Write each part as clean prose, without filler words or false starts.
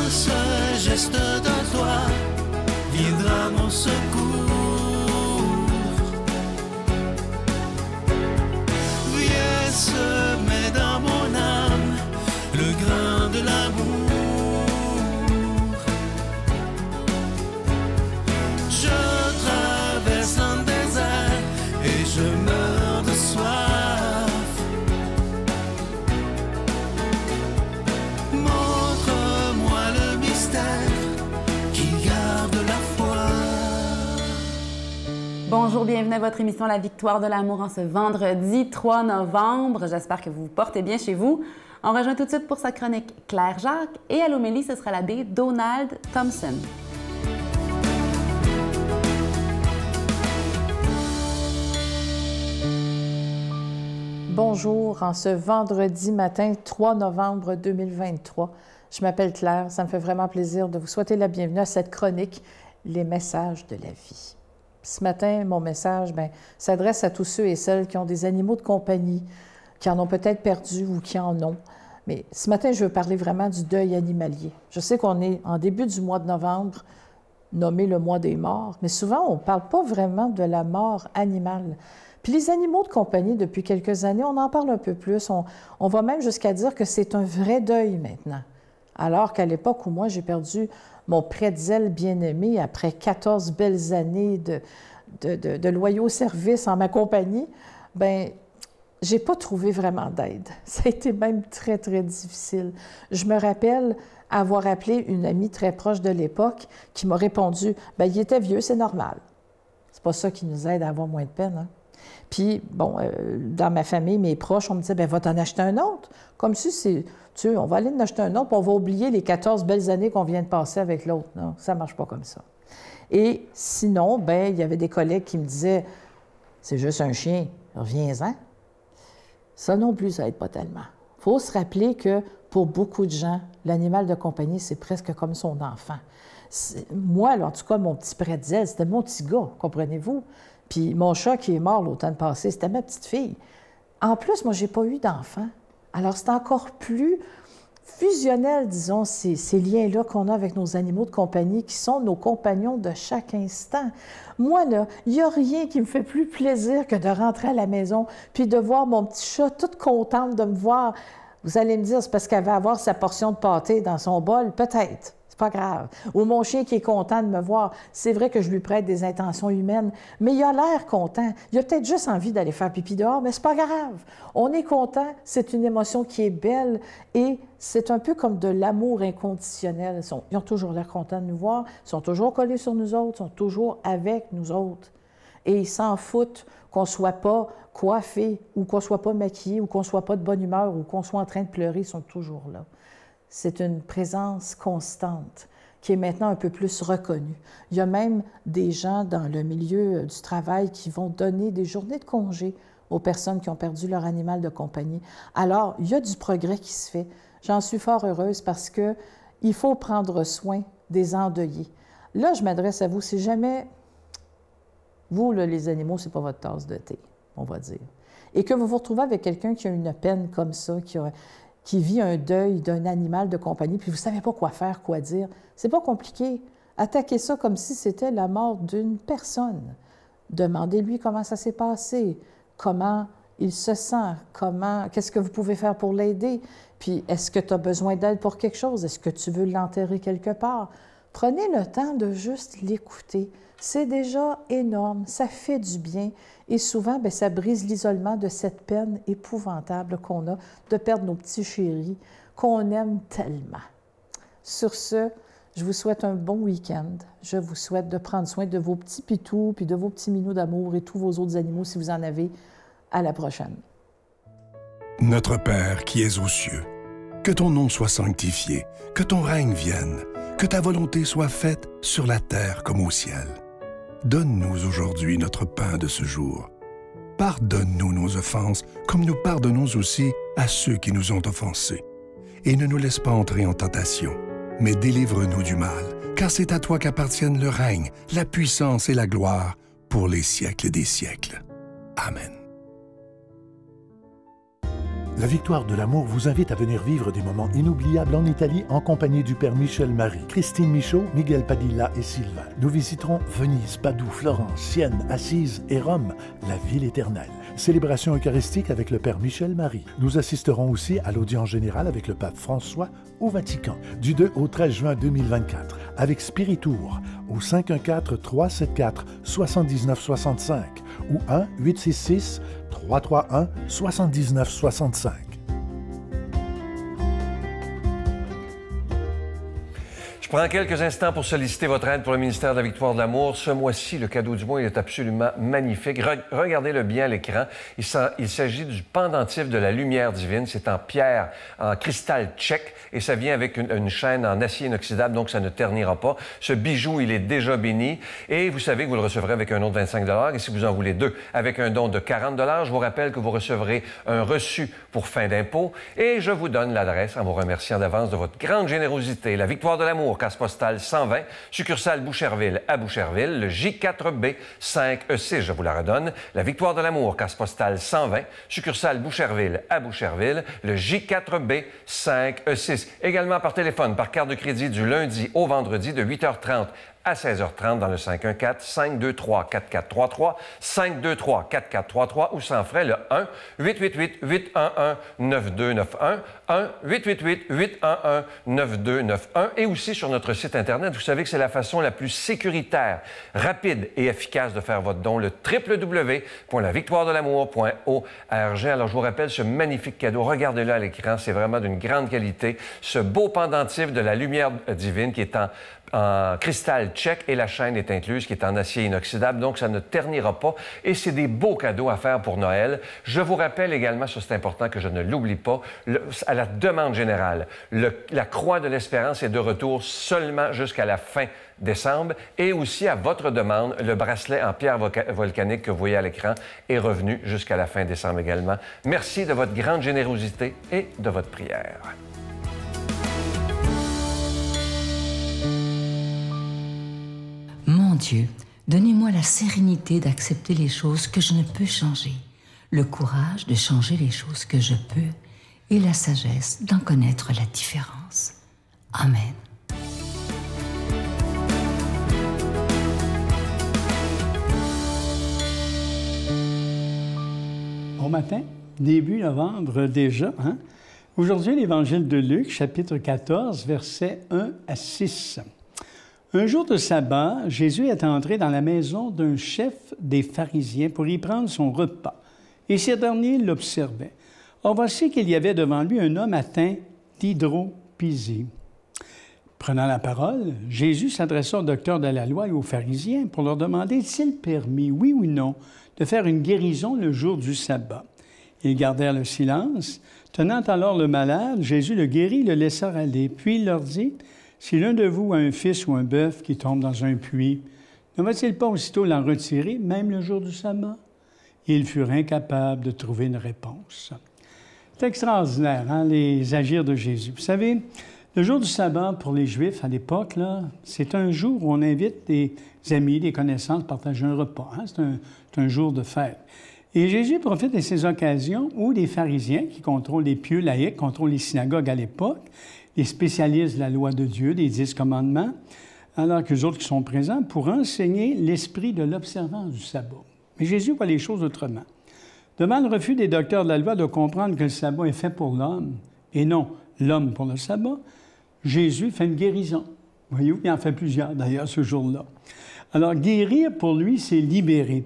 ce geste de toi viendra mon secours. Viens semer dans mon âme le grain de l'amour. Je traverse un désert et je meurs de soif. Montre-moi le mystère qui garde la foi. Bonjour, bienvenue à votre émission La Victoire de l'amour en ce vendredi 3 novembre. J'espère que vous vous portez bien chez vous. On rejoint tout de suite pour sa chronique Claire Jacques et à l'homélie, ce sera l'abbé Donald Thompson. Bonjour, en ce vendredi matin 3 novembre 2023. Je m'appelle Claire, ça me fait vraiment plaisir de vous souhaiter la bienvenue à cette chronique, Les messages de la vie. Ce matin, mon message s'adresse à tous ceux et celles qui ont des animaux de compagnie, qui en ont peut-être perdu ou qui en ont. Mais ce matin, je veux parler vraiment du deuil animalier. Je sais qu'on est en début du mois de novembre, nommé le mois des morts, mais souvent, on ne parle pas vraiment de la mort animale. Puis les animaux de compagnie, depuis quelques années, on en parle un peu plus. On va même jusqu'à dire que c'est un vrai deuil maintenant. Alors qu'à l'époque où moi, j'ai perdu mon pretzel bien-aimé après 14 belles années de loyaux services en ma compagnie, j'ai pas trouvé vraiment d'aide. Ça a été même très, très difficile. Je me rappelle avoir appelé une amie très proche de l'époque qui m'a répondu « il était vieux, c'est normal. » C'est pas ça qui nous aide à avoir moins de peine, hein? Puis, dans ma famille, mes proches, on me disait, va t'en acheter un autre. Comme si on va aller en acheter un autre, puis on va oublier les 14 belles années qu'on vient de passer avec l'autre. Non, ça ne marche pas comme ça. Et sinon, il y avait des collègues qui me disaient, c'est juste un chien, reviens-en. Ça non plus, ça n'aide pas tellement. Il faut se rappeler que pour beaucoup de gens, l'animal de compagnie, c'est presque comme son enfant. Moi, en tout cas, mon petit pretzel, c'était mon petit gars, comprenez-vous? Puis mon chat qui est mort l'automne passé, c'était ma petite fille. En plus, moi, je n'ai pas eu d'enfant. Alors, c'est encore plus fusionnel, disons, ces liens-là qu'on a avec nos animaux de compagnie qui sont nos compagnons de chaque instant. Moi, là, il n'y a rien qui me fait plus plaisir que de rentrer à la maison puis de voir mon petit chat toute contente de me voir. Vous allez me dire, c'est parce qu'elle va avoir sa portion de pâté dans son bol? Peut-être. Pas grave. Ou mon chien qui est content de me voir. C'est vrai que je lui prête des intentions humaines, mais il a l'air content. Il a peut-être juste envie d'aller faire pipi dehors, mais c'est pas grave. On est content, c'est une émotion qui est belle et c'est un peu comme de l'amour inconditionnel. Ils ont toujours l'air contents de nous voir, ils sont toujours collés sur nous autres, ils sont toujours avec nous autres. Et ils s'en foutent qu'on ne soit pas coiffé ou qu'on ne soit pas maquillé ou qu'on ne soit pas de bonne humeur ou qu'on soit en train de pleurer, ils sont toujours là. C'est une présence constante qui est maintenant un peu plus reconnue. Il y a même des gens dans le milieu du travail qui vont donner des journées de congé aux personnes qui ont perdu leur animal de compagnie. Alors, il y a du progrès qui se fait. J'en suis fort heureuse parce qu'il faut prendre soin des endeuillés. Là, je m'adresse à vous. Si jamais, vous, là, les animaux, ce n'est pas votre tasse de thé, on va dire. Et que vous vous retrouvez avec quelqu'un qui a une peine comme ça, qui vit un deuil d'un animal de compagnie, puis vous ne savez pas quoi faire, quoi dire. C'est pas compliqué. Attaquez ça comme si c'était la mort d'une personne. Demandez-lui comment ça s'est passé, comment il se sent, qu'est-ce que vous pouvez faire pour l'aider, puis est-ce que tu as besoin d'aide pour quelque chose, est-ce que tu veux l'enterrer quelque part. Prenez le temps de juste l'écouter. C'est déjà énorme, ça fait du bien et souvent, ça brise l'isolement de cette peine épouvantable qu'on a de perdre nos petits chéris qu'on aime tellement. Sur ce, je vous souhaite un bon week-end. Je vous souhaite de prendre soin de vos petits pitous puis de vos petits minous d'amour et tous vos autres animaux si vous en avez. À la prochaine. Notre Père qui es aux cieux, que ton nom soit sanctifié, que ton règne vienne, que ta volonté soit faite sur la terre comme au ciel. Donne-nous aujourd'hui notre pain de ce jour. Pardonne-nous nos offenses, comme nous pardonnons aussi à ceux qui nous ont offensés. Et ne nous laisse pas entrer en tentation, mais délivre-nous du mal, car c'est à toi qu'appartiennent le règne, la puissance et la gloire pour les siècles des siècles. Amen. La Victoire de l'amour vous invite à venir vivre des moments inoubliables en Italie en compagnie du Père Michel Marie, Christine Michaud, Miguel Padilla et Sylvain. Nous visiterons Venise, Padoue, Florence, Sienne, Assise et Rome, la ville éternelle. Célébration eucharistique avec le Père Michel Marie. Nous assisterons aussi à l'audience générale avec le pape François au Vatican, du 2 au 13 juin 2024, avec Spiritour au 514-374-7965 ou 1-866-331-7965. Je prends quelques instants pour solliciter votre aide pour le ministère de la Victoire de l'Amour. Ce mois-ci, le cadeau du mois il est absolument magnifique. Regardez-le bien à l'écran. Il s'agit du pendentif de la lumière divine. C'est en pierre, en cristal tchèque, et ça vient avec une chaîne en acier inoxydable, donc ça ne ternira pas. Ce bijou, il est déjà béni, et vous savez que vous le recevrez avec un don de 25 $, et si vous en voulez deux, avec un don de 40 $. Je vous rappelle que vous recevrez un reçu pour fin d'impôt, et je vous donne l'adresse en vous remerciant d'avance de votre grande générosité. La Victoire de l'Amour, case postale 120, succursale Boucherville à Boucherville, le J4B 5E6, je vous la redonne. La Victoire de l'Amour, case postale 120, succursale Boucherville à Boucherville, le J4B 5E6. Également par téléphone, par carte de crédit du lundi au vendredi de 8h30 à 16h30 dans le 514-523-4433, 523-4433 ou sans frais le 1-888-811-9291, 1-888-811-9291 et aussi sur notre site Internet. Vous savez que c'est la façon la plus sécuritaire, rapide et efficace de faire votre don, le www.lavictoiredelamour.org. Alors, je vous rappelle ce magnifique cadeau. Regardez-le à l'écran, c'est vraiment d'une grande qualité. Ce beau pendentif de la lumière divine qui est en cristal tchèque et la chaîne est incluse, qui est en acier inoxydable, donc ça ne ternira pas. Et c'est des beaux cadeaux à faire pour Noël. Je vous rappelle également, ça c'est important que je ne l'oublie pas, à la demande générale, la Croix de l'Espérance est de retour seulement jusqu'à la fin décembre. Et aussi, à votre demande, le bracelet en pierre volcanique que vous voyez à l'écran est revenu jusqu'à la fin décembre également. Merci de votre grande générosité et de votre prière. Mon Dieu, donnez-moi la sérénité d'accepter les choses que je ne peux changer, le courage de changer les choses que je peux et la sagesse d'en connaître la différence. Amen. Bon matin, début novembre déjà. Hein? Aujourd'hui, l'Évangile de Luc, chapitre 14, versets 1 à 6. Un jour de sabbat, Jésus est entré dans la maison d'un chef des pharisiens pour y prendre son repas. Et ce dernier l'observait. Or, voici qu'il y avait devant lui un homme atteint d'hydropisie. Prenant la parole, Jésus s'adressa au docteur de la loi et aux pharisiens pour leur demander s'il permis, oui ou non, de faire une guérison le jour du sabbat. Ils gardèrent le silence. Tenant alors le malade, Jésus le guérit, le laissa aller. Puis il leur dit, « Si l'un de vous a un fils ou un bœuf qui tombe dans un puits, ne va-t-il pas aussitôt l'en retirer, même le jour du sabbat? » Ils furent incapables de trouver une réponse. C'est extraordinaire, hein, les agirs de Jésus. Vous savez, le jour du sabbat, pour les Juifs à l'époque, c'est un jour où on invite des amis, des connaissances, partager un repas. Hein? C'est un jour de fête. Et Jésus profite de ces occasions où les pharisiens, qui contrôlent les pieux laïcs, contrôlent les synagogues à l'époque, les spécialistes de la loi de Dieu, des 10 commandements, alors qu'eux autres qui sont présents, pour enseigner l'esprit de l'observance du sabbat. Mais Jésus voit les choses autrement. Devant le refus des docteurs de la loi de comprendre que le sabbat est fait pour l'homme, et non l'homme pour le sabbat, Jésus fait une guérison. Voyez-vous, il en fait plusieurs, d'ailleurs, ce jour-là. Alors, guérir, pour lui, c'est libérer.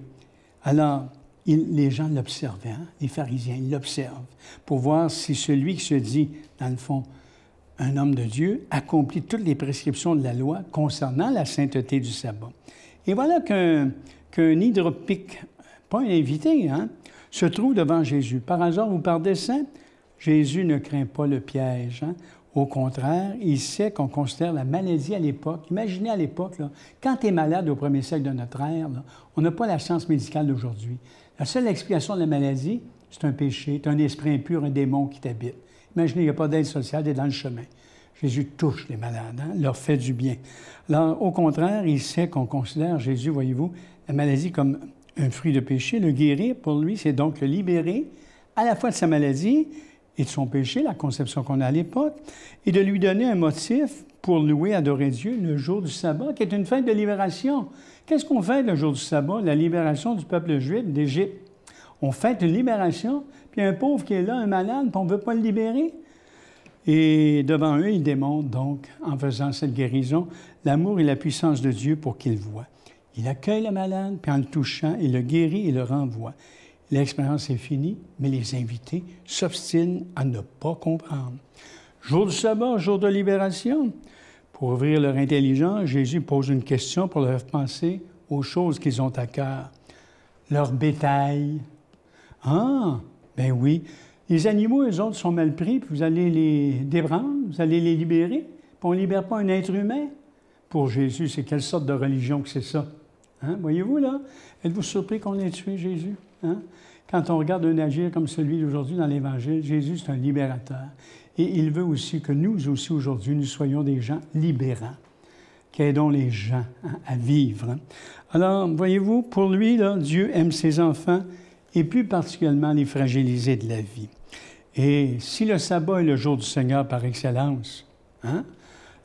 Alors, les gens l'observaient, hein? Les pharisiens, ils l'observent, pour voir si celui qui se dit, dans le fond, un homme de Dieu, accomplit toutes les prescriptions de la loi concernant la sainteté du sabbat. Et voilà qu'un hydropique, pas un invité, hein, se trouve devant Jésus. Par hasard ou par dessein, Jésus ne craint pas le piège. Hein? Au contraire, il sait qu'on considère la maladie à l'époque. Imaginez à l'époque, là, quand tu es malade au premier siècle de notre ère, là, on n'a pas la science médicale d'aujourd'hui. La seule explication de la maladie, c'est un péché, c'est un esprit impur, un démon qui t'habite. Imaginez, il n'y a pas d'aide sociale, tu es dans le chemin. Jésus touche les malades, hein, leur fait du bien. Alors, au contraire, il sait qu'on considère Jésus, voyez-vous, la maladie comme un fruit de péché. Le guérir, pour lui, c'est donc le libérer à la fois de sa maladie et de son péché, la conception qu'on a à l'époque, et de lui donner un motif pour louer, adorer Dieu le jour du sabbat, qui est une fête de libération. Qu'est-ce qu'on fête le jour du sabbat? La libération du peuple juif d'Égypte. On fête une libération, puis un pauvre qui est là, un malade, puis on ne veut pas le libérer. Et devant eux, il démontre donc, en faisant cette guérison, l'amour et la puissance de Dieu pour qu'ils voient. Il accueille le malade, puis en le touchant, il le guérit et le renvoie. L'expérience est finie, mais les invités s'obstinent à ne pas comprendre. Jour du sabbat, jour de libération. Pour ouvrir leur intelligence, Jésus pose une question pour leur penser aux choses qu'ils ont à cœur. Leur bétail. Ah, ben oui. Les animaux, eux autres, sont mal pris, puis vous allez les déprendre, vous allez les libérer, puis on ne libère pas un être humain. Pour Jésus, c'est quelle sorte de religion que c'est ça? Hein? Voyez-vous, là? Êtes-vous surpris qu'on ait tué Jésus? Hein? Quand on regarde un agir comme celui d'aujourd'hui dans l'Évangile, Jésus, c'est un libérateur. Et il veut aussi que nous aussi, aujourd'hui, nous soyons des gens libérants, qui aidons les gens à vivre. Hein? Alors, voyez-vous, pour lui, là, Dieu aime ses enfants et plus particulièrement les fragilisés de la vie. Et si le sabbat est le jour du Seigneur par excellence, hein?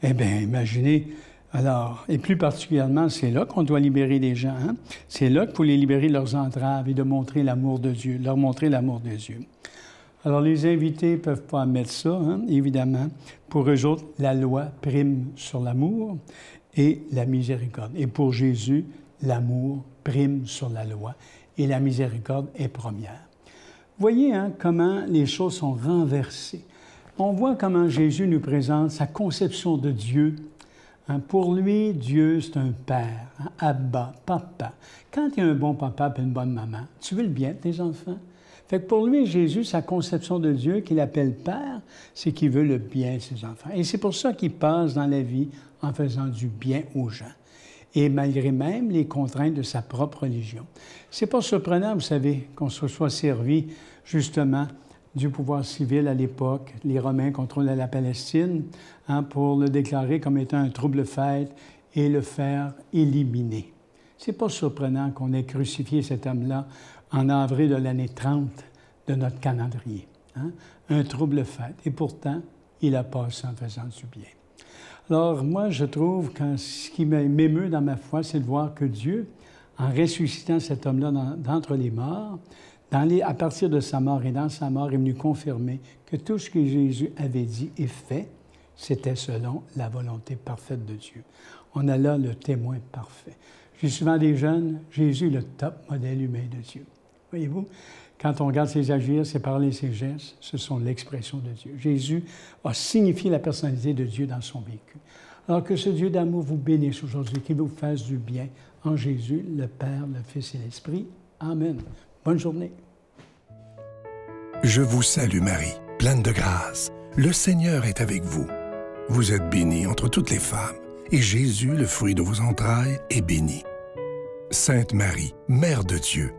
Eh bien, imaginez, alors, et plus particulièrement, c'est là qu'on doit libérer les gens. Hein? C'est là qu'il faut les libérer de leurs entraves et de montrer l'amour de Dieu, leur montrer l'amour de Dieu. Alors, les invités ne peuvent pas admettre ça, hein, évidemment. Pour eux autres, la loi prime sur l'amour et la miséricorde. Et pour Jésus, l'amour prime sur la loi et la miséricorde est première. Voyez hein, comment les choses sont renversées. On voit comment Jésus nous présente sa conception de Dieu. Hein, pour lui, Dieu, c'est un père, hein, Abba, papa. Quand il y a un bon papa et une bonne maman, tu veux le bien de tes enfants? Fait que pour lui, Jésus, sa conception de Dieu, qu'il appelle Père, c'est qu'il veut le bien de ses enfants. Et c'est pour ça qu'il passe dans la vie en faisant du bien aux gens. Et malgré même les contraintes de sa propre religion. C'est pas surprenant, vous savez, qu'on se soit servi, justement, du pouvoir civil à l'époque. Les Romains contrôlaient la Palestine hein, pour le déclarer comme étant un trouble-fête et le faire éliminer. C'est pas surprenant qu'on ait crucifié cet homme-là en avril de l'année 30 de notre calendrier. Hein? Un trouble-fête. Et pourtant, il a passé en faisant du bien. Alors, moi, je trouve que ce qui m'émeut dans ma foi, c'est de voir que Dieu, en ressuscitant cet homme-là d'entre les morts, à partir de sa mort et dans sa mort, est venu confirmer que tout ce que Jésus avait dit et fait, c'était selon la volonté parfaite de Dieu. On a là le témoin parfait. J'ai souvent des jeunes, Jésus est le top modèle humain de Dieu. Voyez-vous, quand on regarde ses agirs, ses paroles et ses gestes, ce sont l'expression de Dieu. Jésus a signifié la personnalité de Dieu dans son vécu. Alors que ce Dieu d'amour vous bénisse aujourd'hui, qu'il vous fasse du bien en Jésus, le Père, le Fils et l'Esprit. Amen. Bonne journée. Je vous salue Marie, pleine de grâce. Le Seigneur est avec vous. Vous êtes bénie entre toutes les femmes, et Jésus, le fruit de vos entrailles, est béni. Sainte Marie, Mère de Dieu,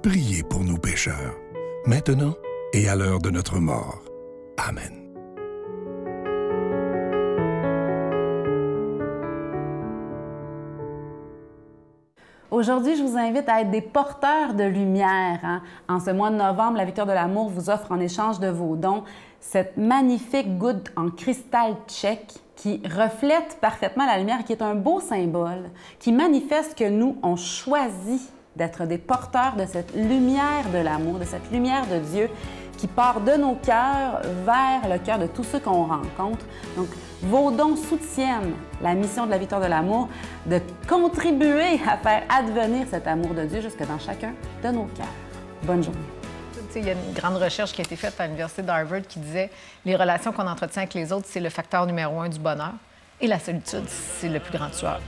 priez pour nous pécheurs, maintenant et à l'heure de notre mort. Amen. Aujourd'hui, je vous invite à être des porteurs de lumière. Hein? En ce mois de novembre, la Victoire de l'amour vous offre en échange de vos dons cette magnifique goutte en cristal tchèque qui reflète parfaitement la lumière, qui est un beau symbole, qui manifeste que nous, on choisit d'être des porteurs de cette lumière de l'amour, de cette lumière de Dieu qui part de nos cœurs vers le cœur de tous ceux qu'on rencontre. Donc, vos dons soutiennent la mission de la Victoire de l'amour de contribuer à faire advenir cet amour de Dieu jusque dans chacun de nos cœurs. Bonne journée. Il y a une grande recherche qui a été faite à l'Université d'Harvard qui disait les relations qu'on entretient avec les autres, c'est le facteur numéro 1 du bonheur. Et la solitude, c'est le plus grand tueur.